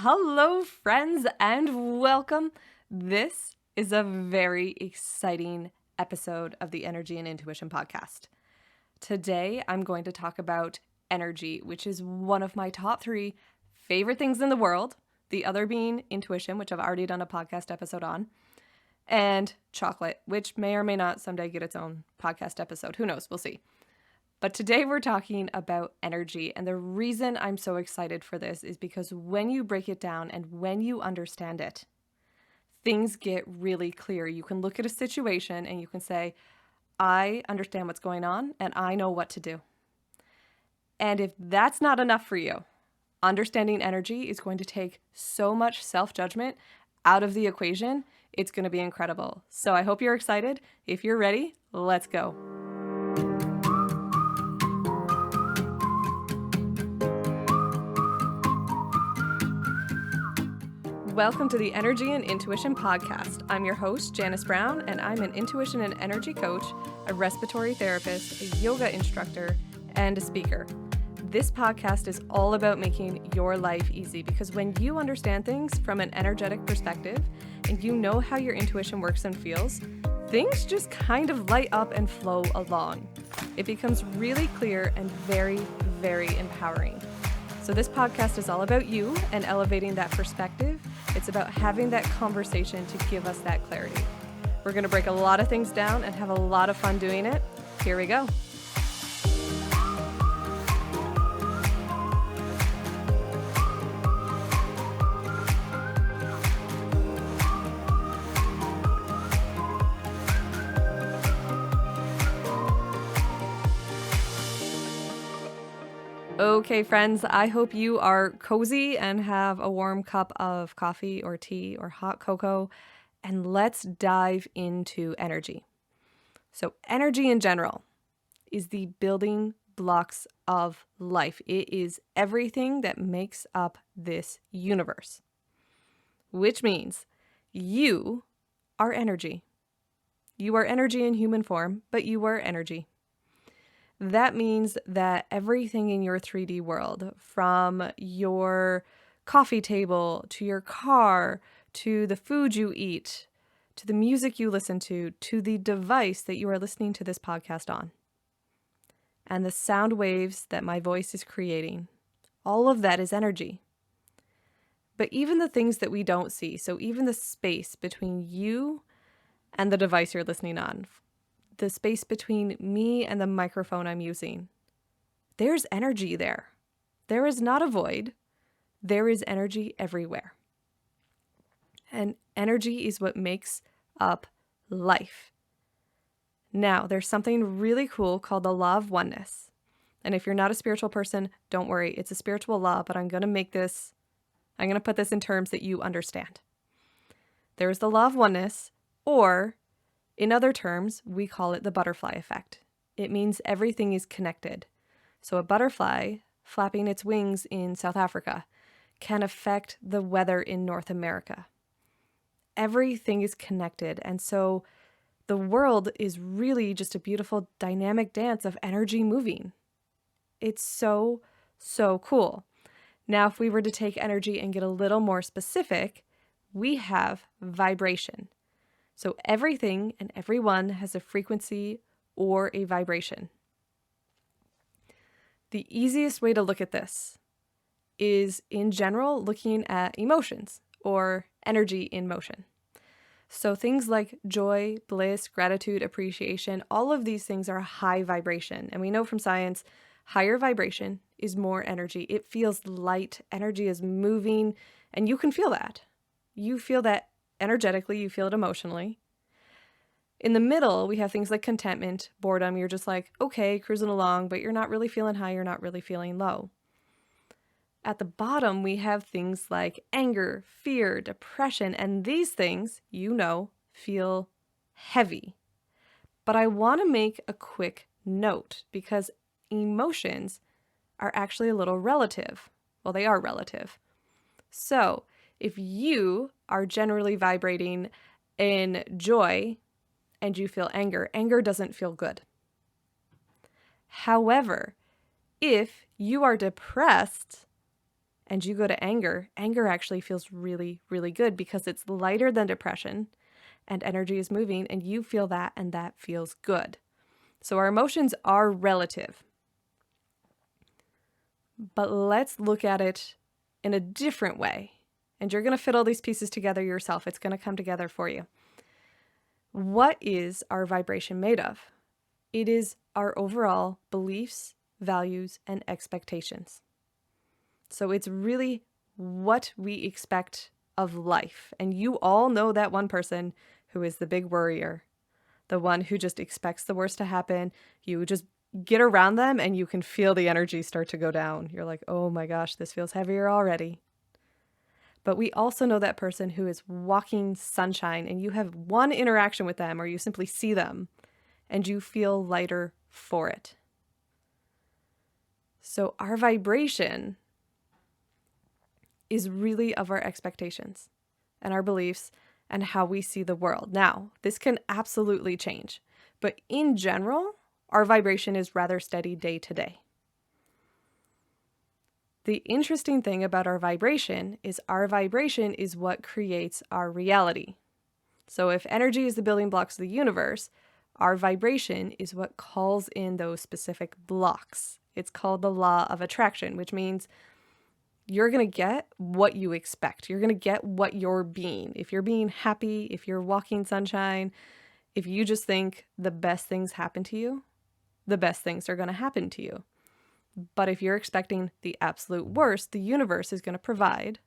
Hello, friends, and welcome. This is a very exciting episode of the Energy and Intuition podcast. Today, I'm going to talk about energy, which is one of my top 3 favorite things in the world. The other being intuition, which I've already done a podcast episode on, and chocolate, which may or may not someday get its own podcast episode. Who knows? We'll see. But today we're talking about energy, and the reason I'm so excited for this is because when you break it down and when you understand it, things get really clear. You can look at a situation and you can say, I understand what's going on and I know what to do. And if that's not enough for you, understanding energy is going to take so much self-judgment out of the equation. It's going to be incredible. So I hope you're excited. If you're ready, let's go. Welcome to the Energy and Intuition podcast. I'm your host, Janice Brown, and I'm an intuition and energy coach, a respiratory therapist, a yoga instructor, and a speaker. This podcast is all about making your life easy because when you understand things from an energetic perspective and you know how your intuition works and feels, things just kind of light up and flow along. It becomes really clear and very, very empowering. So this podcast is all about you and elevating that perspective. It's about having that conversation to give us that clarity. We're going to break a lot of things down and have a lot of fun doing it. Here we go. Okay, friends, I hope you are cozy and have a warm cup of coffee or tea or hot cocoa, and let's dive into energy. So energy in general is the building blocks of life. It is everything that makes up this universe, which means you are energy. You are energy in human form, but you are energy. That means that everything in your 3D world, from your coffee table to your car, to the food you eat, to the music you listen to the device that you are listening to this podcast on, and the sound waves that my voice is creating, all of that is energy. But even the things that we don't see, so even the space between you and the device you're listening on, the space between me and the microphone I'm using, there's energy there. There is not a void. There is energy everywhere. And energy is what makes up life. Now, there's something really cool called the law of oneness. And if you're not a spiritual person, don't worry. It's a spiritual law, but I'm going to put this in terms that you understand. There is the law of oneness, or in other terms, we call it the butterfly effect. It means everything is connected. So a butterfly flapping its wings in South Africa can affect the weather in North America. Everything is connected. And so the world is really just a beautiful dynamic dance of energy moving. It's so, so cool. Now, if we were to take energy and get a little more specific, we have vibration. So everything and everyone has a frequency or a vibration. The easiest way to look at this is, in general, looking at emotions or energy in motion. So things like joy, bliss, gratitude, appreciation, all of these things are high vibration. And we know from science, higher vibration is more energy. It feels light, energy is moving, and you can feel that. You feel that energetically, you feel it emotionally. In the middle, we have things like contentment, boredom. You're just like, okay, cruising along, but you're not really feeling high, you're not really feeling low. At the bottom, we have things like anger, fear, depression, and these things, feel heavy. But I want to make a quick note because emotions are actually a little relative. Well, they are relative. So if you are generally vibrating in joy and you feel anger, anger doesn't feel good. However, if you are depressed and you go to anger, anger actually feels really, really good because it's lighter than depression and energy is moving and you feel that and that feels good. So our emotions are relative. But let's look at it in a different way. And you're going to fit all these pieces together yourself. It's going to come together for you. What is our vibration made of? It is our overall beliefs, values, and expectations. So it's really what we expect of life. And you all know that one person who is the big worrier, the one who just expects the worst to happen. You just get around them and you can feel the energy start to go down. You're like, oh my gosh, this feels heavier already. But we also know that person who is walking sunshine and you have one interaction with them or you simply see them and you feel lighter for it. So our vibration is really of our expectations and our beliefs and how we see the world. Now, this can absolutely change, but in general, our vibration is rather steady day to day. The interesting thing about our vibration is what creates our reality. So if energy is the building blocks of the universe, our vibration is what calls in those specific blocks. It's called the law of attraction, which means you're going to get what you expect. You're going to get what you're being. If you're being happy, if you're walking sunshine, if you just think the best things happen to you, the best things are going to happen to you. But if you're expecting the absolute worst, the universe is going to provide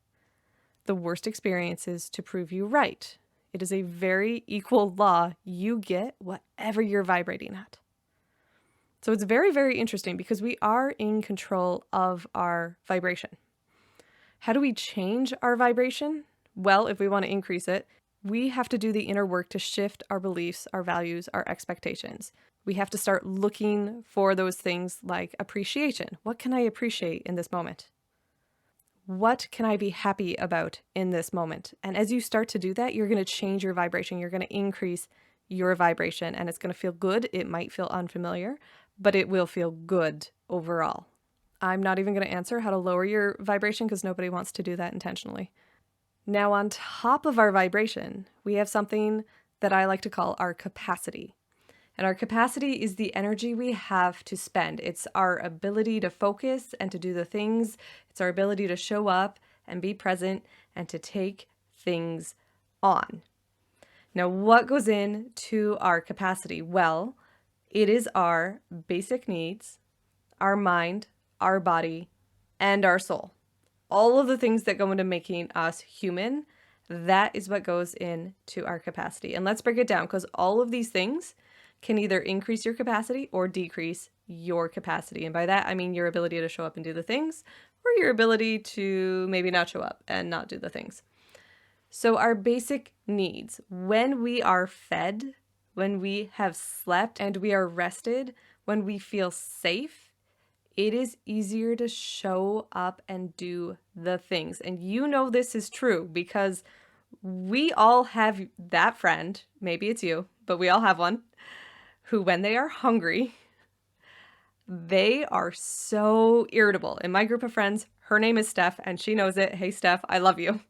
the worst experiences to prove you right. It is a very equal law. You get whatever you're vibrating at. So it's very, very interesting because we are in control of our vibration. How do we change our vibration? Well, if we want to increase it, we have to do the inner work to shift our beliefs, our values, our expectations. We have to start looking for those things like appreciation. What can I appreciate in this moment? What can I be happy about in this moment? And as you start to do that, you're going to change your vibration. You're going to increase your vibration and it's going to feel good. It might feel unfamiliar, but it will feel good overall. I'm not even going to answer how to lower your vibration because nobody wants to do that intentionally. Now, on top of our vibration, we have something that I like to call our capacity. And our capacity is the energy we have to spend. It's our ability to focus and to do the things. It's our ability to show up and be present and to take things on. Now, what goes into our capacity? Well, it is our basic needs, our mind, our body, and our soul. All of the things that go into making us human, that is what goes into our capacity. And let's break it down because all of these things can either increase your capacity or decrease your capacity. And by that, I mean your ability to show up and do the things or your ability to maybe not show up and not do the things. So our basic needs, when we are fed, when we have slept and we are rested, when we feel safe, it is easier to show up and do the things. And you know this is true because we all have that friend, maybe it's you, but we all have one, who when they are hungry, they are so irritable. In my group of friends, her name is Steph and she knows it. Hey, Steph, I love you.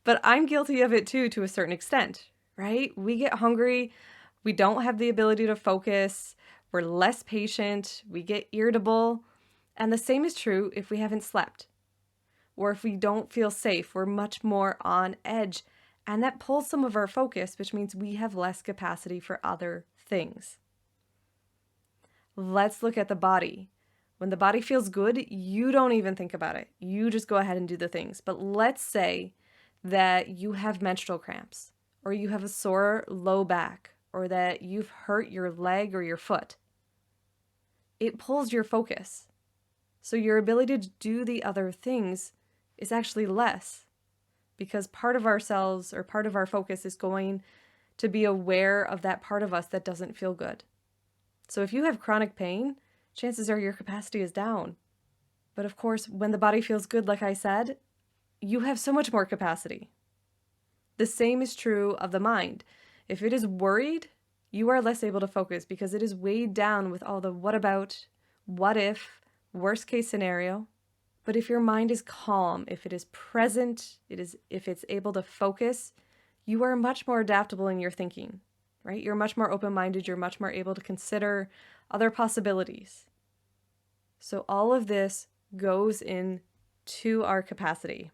But I'm guilty of it too, to a certain extent, right? We get hungry. We don't have the ability to focus. We're less patient. We get irritable. And the same is true if we haven't slept or if we don't feel safe. We're much more on edge. And that pulls some of our focus, which means we have less capacity for other things. Let's look at the body. When the body feels good, you don't even think about it. You just go ahead and do the things. But let's say that you have menstrual cramps, or you have a sore low back, or that you've hurt your leg or your foot. It pulls your focus. So your ability to do the other things is actually less because part of ourselves or part of our focus is going to be aware of that part of us that doesn't feel good. So if you have chronic pain, chances are your capacity is down. But of course, when the body feels good, like I said, you have so much more capacity. The same is true of the mind. If it is worried, you are less able to focus because it is weighed down with all the what about, what if, worst case scenario. But if your mind is calm, if it is present, if it's able to focus, you are much more adaptable in your thinking, right? You're much more open-minded, you're much more able to consider other possibilities. So all of this goes into our capacity.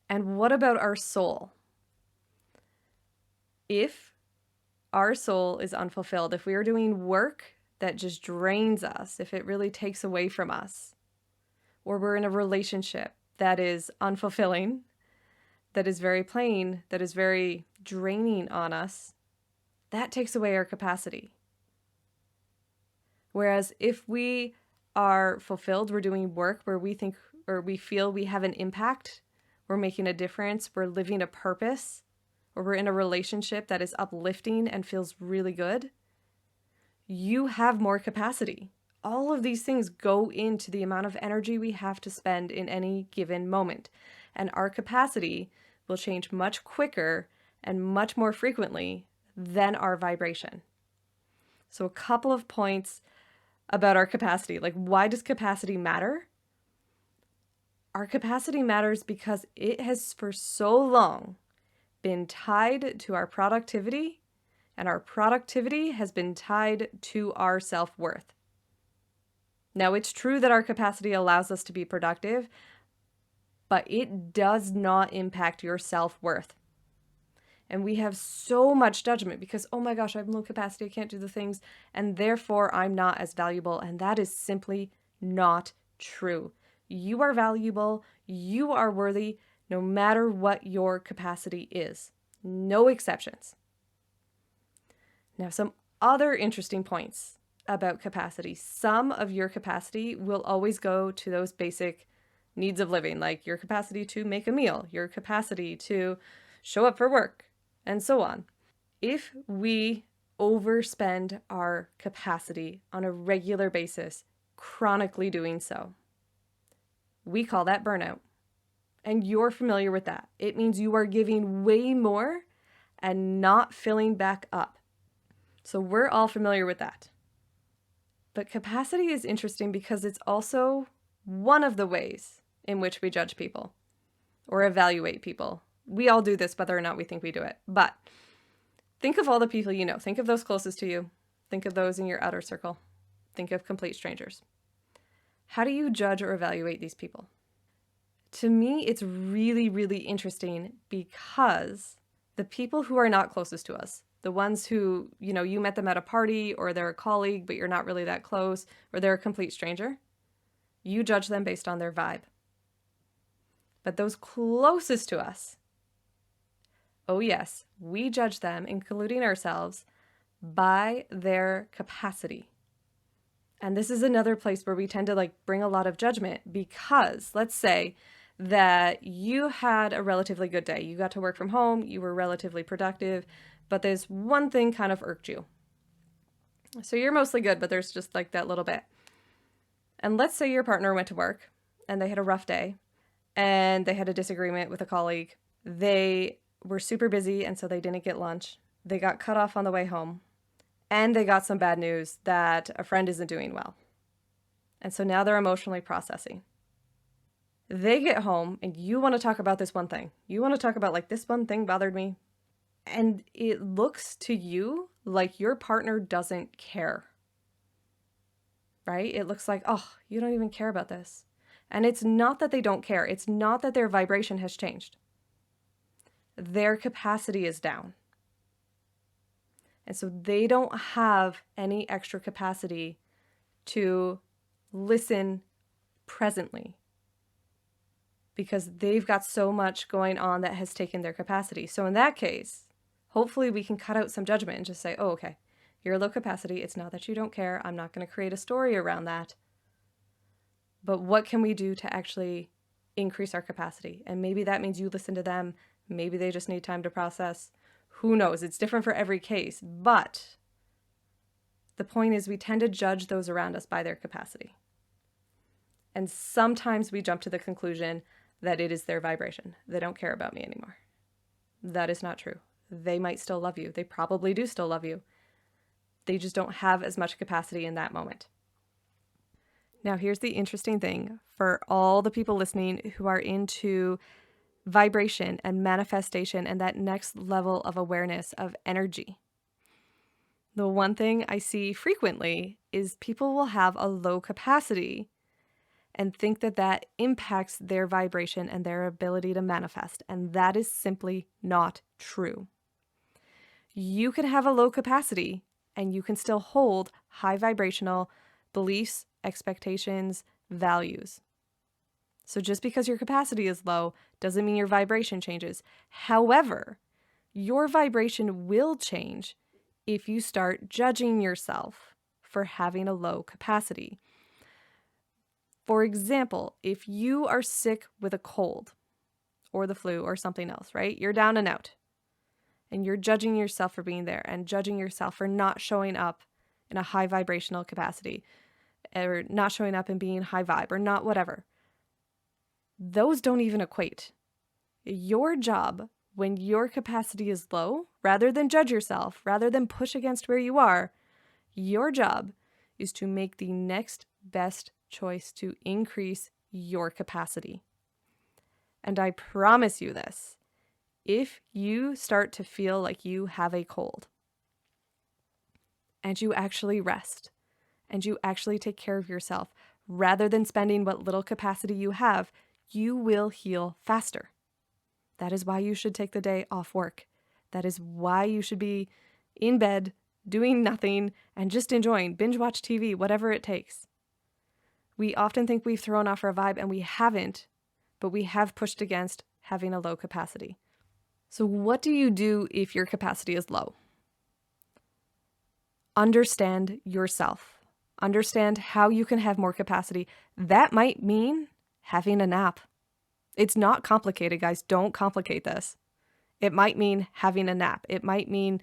And what about our soul? If our soul is unfulfilled, if we are doing work that just drains us, if it really takes away from us, or we're in a relationship that is unfulfilling, that is very plain, that is very draining on us, that takes away our capacity. Whereas if we are fulfilled, we're doing work where we think or we feel we have an impact, we're making a difference, we're living a purpose, or we're in a relationship that is uplifting and feels really good, you have more capacity. All of these things go into the amount of energy we have to spend in any given moment. And our capacity will change much quicker and much more frequently than our vibration. So a couple of points about our capacity. Like, why does capacity matter? Our capacity matters because it has for so long been tied to our productivity, and our productivity has been tied to our self-worth. Now, it's true that our capacity allows us to be productive, but it does not impact your self-worth. And we have so much judgment because, oh my gosh, I have low capacity, I can't do the things, and therefore I'm not as valuable. And that is simply not true. You are valuable, you are worthy, no matter what your capacity is. No exceptions. Now, some other interesting points about capacity. Some of your capacity will always go to those basic needs of living, like your capacity to make a meal, your capacity to show up for work, and so on. If we overspend our capacity on a regular basis, chronically doing so, we call that burnout. And you're familiar with that. It means you are giving way more and not filling back up. So we're all familiar with that. But capacity is interesting because it's also one of the ways in which we judge people or evaluate people. We all do this whether or not we think we do it. But think of all the people you know. Think of those closest to you. Think of those in your outer circle. Think of complete strangers. How do you judge or evaluate these people? To me, it's really, really interesting because the people who are not closest to us, the ones who, you met them at a party or they're a colleague, but you're not really that close, or they're a complete stranger, you judge them based on their vibe. But those closest to us, oh yes, we judge them, including ourselves, by their capacity. And this is another place where we tend to bring a lot of judgment because let's say that you had a relatively good day. You got to work from home, you were relatively productive, but there's one thing kind of irked you. So you're mostly good, but there's just that little bit. And let's say your partner went to work and they had a rough day and they had a disagreement with a colleague. They were super busy and so they didn't get lunch. They got cut off on the way home and they got some bad news that a friend isn't doing well. And so now they're emotionally processing. They get home and you want to talk about this one thing. You want to talk about this one thing bothered me. And it looks to you like your partner doesn't care, right? It looks like, oh, you don't even care about this. And it's not that they don't care. It's not that their vibration has changed. Their capacity is down. And so they don't have any extra capacity to listen presently because they've got so much going on that has taken their capacity. So in that case, hopefully we can cut out some judgment and just say, oh, okay, you're low capacity. It's not that you don't care. I'm not going to create a story around that. But what can we do to actually increase our capacity? And maybe that means you listen to them. Maybe they just need time to process. Who knows? It's different for every case. But the point is we tend to judge those around us by their capacity. And sometimes we jump to the conclusion that it is their vibration. They don't care about me anymore. That is not true. They might still love you. They probably do still love you. They just don't have as much capacity in that moment. Now, here's the interesting thing for all the people listening who are into vibration and manifestation and that next level of awareness of energy. The one thing I see frequently is people will have a low capacity and think that that impacts their vibration and their ability to manifest. And that is simply not true. You can have a low capacity and you can still hold high vibrational beliefs, expectations, values. So just because your capacity is low doesn't mean your vibration changes. However, your vibration will change if you start judging yourself for having a low capacity. For example, if you are sick with a cold or the flu or something else, right? You're down and out and you're judging yourself for being there and judging yourself for not showing up in a high vibrational capacity or not showing up and being high vibe or not whatever. Those don't even equate. Your job when your capacity is low, rather than judge yourself, rather than push against where you are, your job is to make the next best choice to increase your capacity. And I promise you this, if you start to feel like you have a cold and you actually rest and you actually take care of yourself, rather than spending what little capacity you have, you will heal faster. That is why you should take the day off work. That is why you should be in bed, doing nothing, and just enjoying, binge watch TV, whatever it takes. We often think we've thrown off our vibe, and we haven't, but we have pushed against having a low capacity. So what do you do if your capacity is low? Understand yourself. Understand how you can have more capacity. That might mean having a nap. It's not complicated, guys. Don't complicate this. It might mean having a nap. It might mean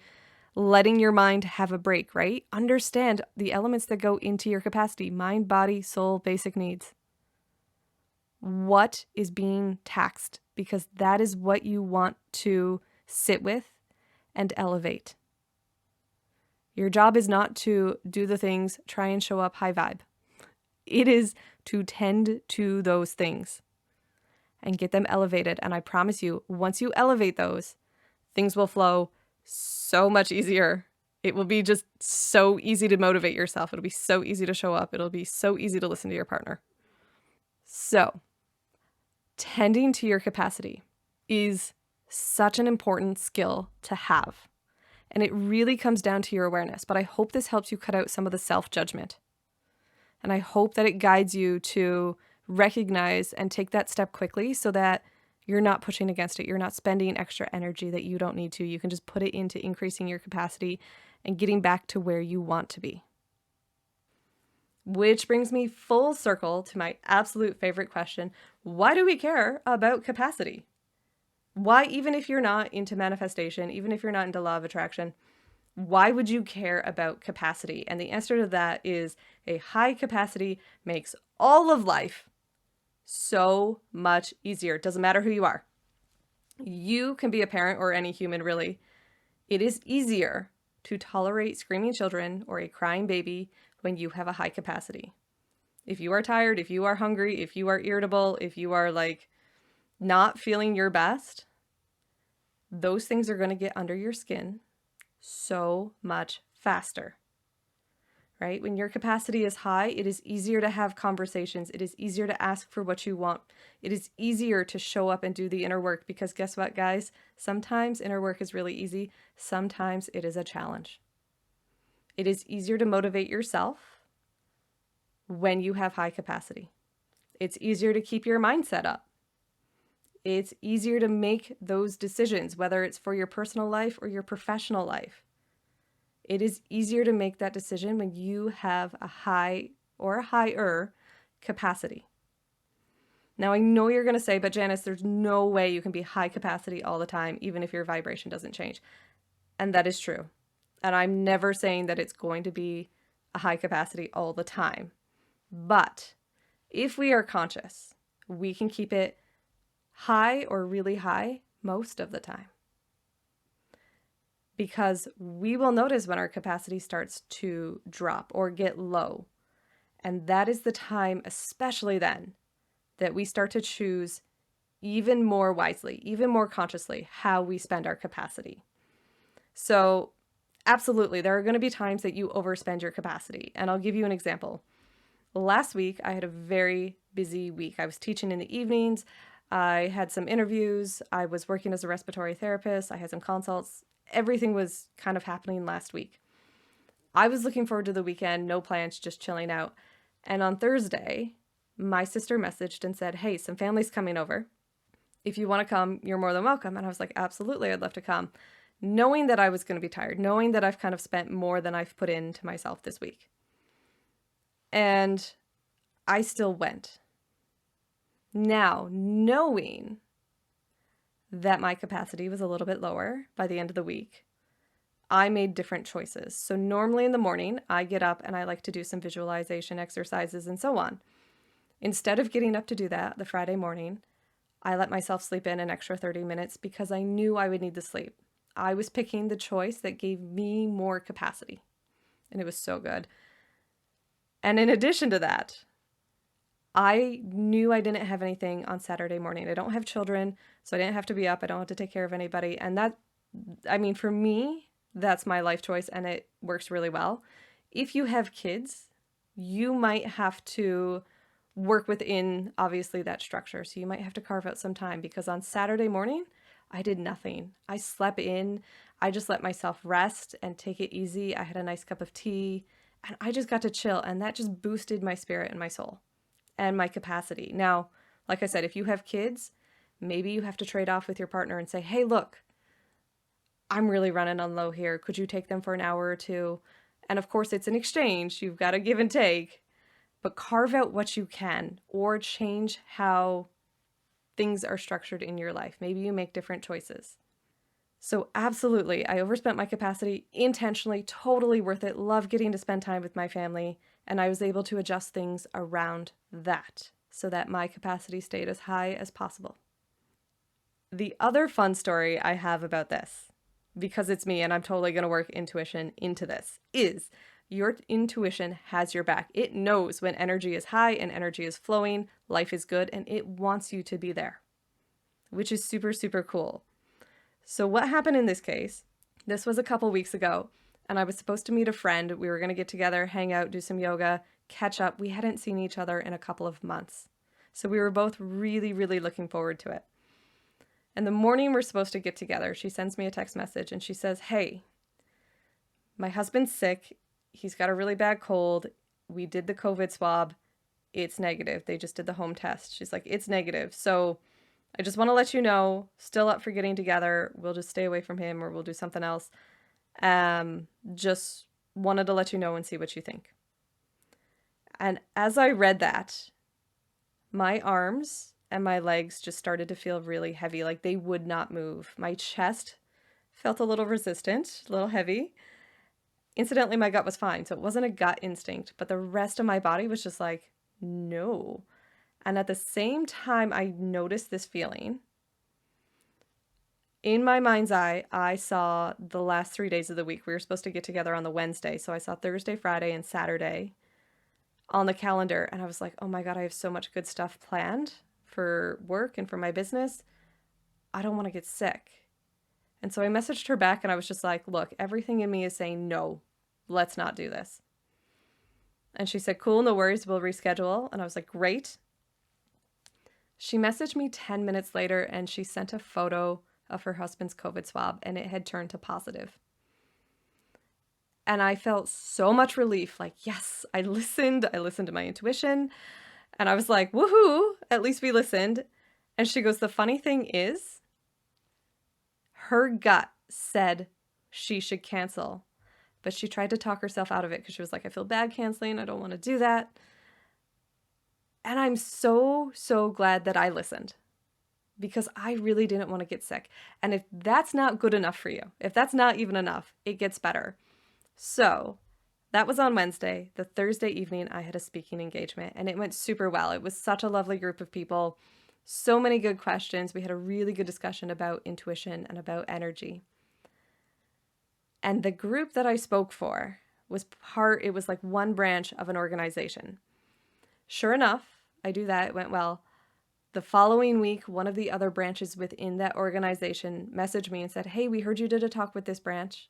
letting your mind have a break, right? Understand the elements that go into your capacity: mind, body, soul, basic needs. What is being taxed? Because that is what you want to sit with and elevate. Your job is not to do the things, try and show up high vibe. It is to tend to those things and get them elevated. And I promise you, once you elevate those, things will flow so much easier. It will be just so easy to motivate yourself. It'll be so easy to show up. It'll be so easy to listen to your partner. So, tending to your capacity is such an important skill to have. And it really comes down to your awareness. But I hope this helps you cut out some of the self-judgment. And I hope that it guides you to recognize and take that step quickly so that you're not pushing against it. You're not spending extra energy that you don't need to. You can just put it into increasing your capacity and getting back to where you want to be. Which brings me full circle to my absolute favorite question. Why do we care about capacity? Why, even if you're not into manifestation, even if you're not into law of attraction, why would you care about capacity? And the answer to that is a high capacity makes all of life so much easier. It doesn't matter who you are. You can be a parent or any human, really. It is easier to tolerate screaming children or a crying baby when you have a high capacity. If you are tired, if you are hungry, if you are irritable, if you are not feeling your best, those things are going to get under your skin so much faster, right? When your capacity is high, it is easier to have conversations. It is easier to ask for what you want. It is easier to show up and do the inner work because guess what, guys? Sometimes inner work is really easy. Sometimes it is a challenge. It is easier to motivate yourself when you have high capacity. It's easier to keep your mindset up. It's easier to make those decisions, whether it's for your personal life or your professional life. It is easier to make that decision when you have a high or a higher capacity. Now, I know you're going to say, but Janice, there's no way you can be high capacity all the time, even if your vibration doesn't change. And that is true. And I'm never saying that it's going to be a high capacity all the time. But if we are conscious, we can keep it high or really high most of the time. Because we will notice when our capacity starts to drop or get low. And that is the time, especially then, that we start to choose even more wisely, even more consciously, how we spend our capacity. So, absolutely, there are going to be times that you overspend your capacity. And I'll give you an example. Last week, I had a very busy week. I was teaching in the evenings. I had some interviews. I was working as a respiratory therapist. I had some consults. Everything was kind of happening last week. I was looking forward to the weekend, no plans, just chilling out. And on Thursday, my sister messaged and said, "Hey, some family's coming over. If you want to come, you're more than welcome." And I was like, "Absolutely, I'd love to come." Knowing that I was going to be tired, knowing that I've kind of spent more than I've put into myself this week. And I still went. Now, knowing that my capacity was a little bit lower by the end of the week, I made different choices. So normally in the morning, I get up and I like to do some visualization exercises and so on. Instead of getting up to do that the Friday morning, I let myself sleep in an extra 30 minutes because I knew I would need the sleep. I was picking the choice that gave me more capacity, and it was so good. And in addition to that, I knew I didn't have anything on Saturday morning. I don't have children, so I didn't have to be up. I don't have to take care of anybody. And that, I mean, for me, that's my life choice and it works really well. If you have kids, you might have to work within, obviously, that structure. So you might have to carve out some time because on Saturday morning, I did nothing. I slept in. I just let myself rest and take it easy. I had a nice cup of tea and I just got to chill. And that just boosted my spirit and my soul and my capacity. Now, like I said, if you have kids, maybe you have to trade off with your partner and say, "Hey, look, I'm really running on low here. Could you take them for an hour or two?" And of course, it's an exchange. You've got to give and take, but carve out what you can or change how things are structured in your life. Maybe you make different choices. So, absolutely, I overspent my capacity intentionally, totally worth it. Love getting to spend time with my family. And I was able to adjust things around that so that my capacity stayed as high as possible. The other fun story I have about this, because it's me and I'm totally going to work intuition into this, is your intuition has your back. It knows when energy is high and energy is flowing, life is good, and it wants you to be there, which is super, super cool. So what happened in this case, this was a couple weeks ago, and I was supposed to meet a friend. We were going to get together, hang out, do some yoga, catch up. We hadn't seen each other in a couple of months. So we were both really, really looking forward to it. And the morning we're supposed to get together, she sends me a text message and she says, "Hey, my husband's sick. He's got a really bad cold. We did the COVID swab. It's negative. They just did the home test." She's like, "It's negative. So I just want to let you know, still up for getting together. We'll just stay away from him or we'll do something else. Just wanted to let you know and see what you think." And as I read that, my arms and my legs just started to feel really heavy, like they would not move. My chest felt a little resistant, a little heavy. Incidentally, my gut was fine, so it wasn't a gut instinct, but the rest of my body was just like, no. And at the same time I noticed this feeling, in my mind's eye, I saw the last 3 days of the week. We were supposed to get together on the Wednesday, so I saw Thursday, Friday, and Saturday on the calendar, and I was like, oh my God, I have so much good stuff planned for work and for my business. I don't want to get sick. And so I messaged her back and I was just like, look, everything in me is saying, no, let's not do this. And she said, cool, no worries, we'll reschedule. And I was like, great. She messaged me 10 minutes later and she sent a photo of her husband's COVID swab and it had turned to positive. And I felt so much relief, like, yes, I listened to my intuition. And I was like, woohoo, at least we listened. And she goes, the funny thing is, her gut said she should cancel, but she tried to talk herself out of it because she was like, I feel bad canceling. I don't want to do that. And I'm so, so glad that I listened because I really didn't want to get sick. And if that's not good enough for you, if that's not even enough, it gets better. So that was on Wednesday. The Thursday evening, I had a speaking engagement and it went super well. It was such a lovely group of people. So many good questions. We had a really good discussion about intuition and about energy. And the group that I spoke for was it was like one branch of an organization. Sure enough, I do that. It went well. The following week, one of the other branches within that organization messaged me and said, "Hey, we heard you did a talk with this branch,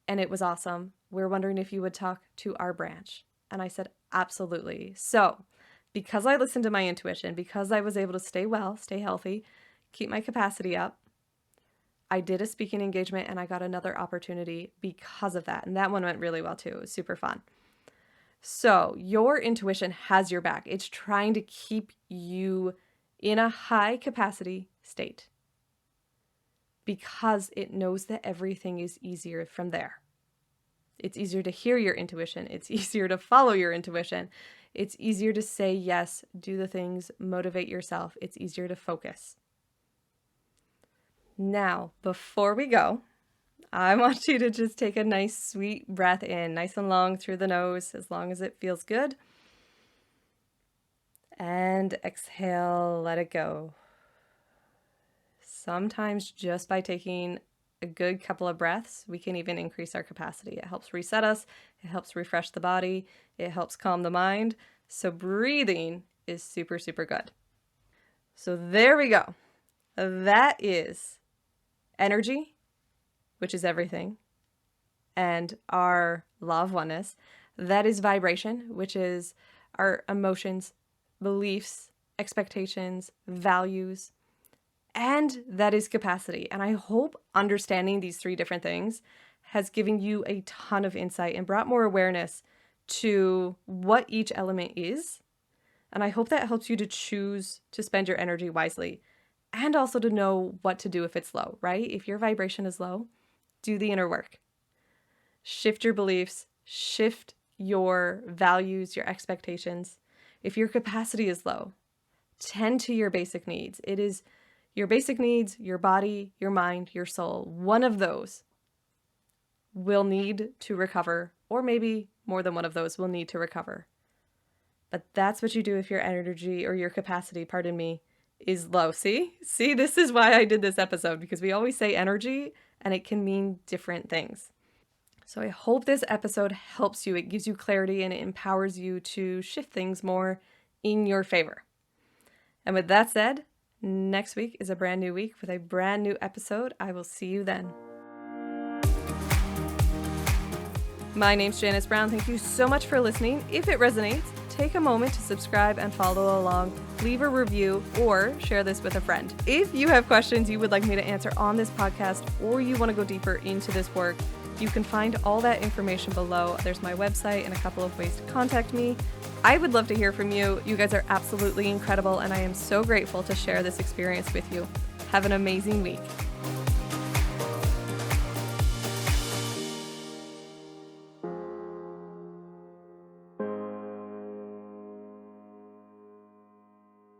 and it was awesome. We're wondering if you would talk to our branch." And I said, absolutely. So, because I listened to my intuition, because I was able to stay well, stay healthy, keep my capacity up, I did a speaking engagement and I got another opportunity because of that. And that one went really well too. It was super fun. So, your intuition has your back. It's trying to keep you in a high capacity state because it knows that everything is easier from there. It's easier to hear your intuition. It's easier to follow your intuition. It's easier to say yes, do the things, motivate yourself. It's easier to focus. Now, before we go, I want you to just take a nice sweet breath in, nice and long through the nose, as long as it feels good. And exhale, let it go. Sometimes just by taking a good couple of breaths, we can even increase our capacity. It helps reset us. It helps refresh the body. It helps calm the mind. So breathing is super, super good. So there we go. That is energy, which is everything, and our law of oneness. That is vibration, which is our emotions, beliefs, expectations, values. And that is capacity. And I hope understanding these three different things has given you a ton of insight and brought more awareness to what each element is. And I hope that helps you to choose to spend your energy wisely and also to know what to do if it's low, right? If your vibration is low, do the inner work. Shift your beliefs, shift your values, your expectations. If your capacity is low, tend to your basic needs. It is your basic needs, your body, your mind, your soul. One of those will need to recover, or maybe more than one of those will need to recover. But that's what you do if your energy or your capacity, pardon me, is low. See, this is why I did this episode, because we always say energy and it can mean different things. So I hope this episode helps you. It gives you clarity and it empowers you to shift things more in your favor. And with that said, next week is a brand new week with a brand new episode. I will see you then. My name's Janice Brown. Thank you so much for listening. If it resonates, take a moment to subscribe and follow along, leave a review, or share this with a friend. If you have questions you would like me to answer on this podcast, or you want to go deeper into this work, you can find all that information below. There's my website and a couple of ways to contact me. I would love to hear from you. You guys are absolutely incredible, and I am so grateful to share this experience with you. Have an amazing week.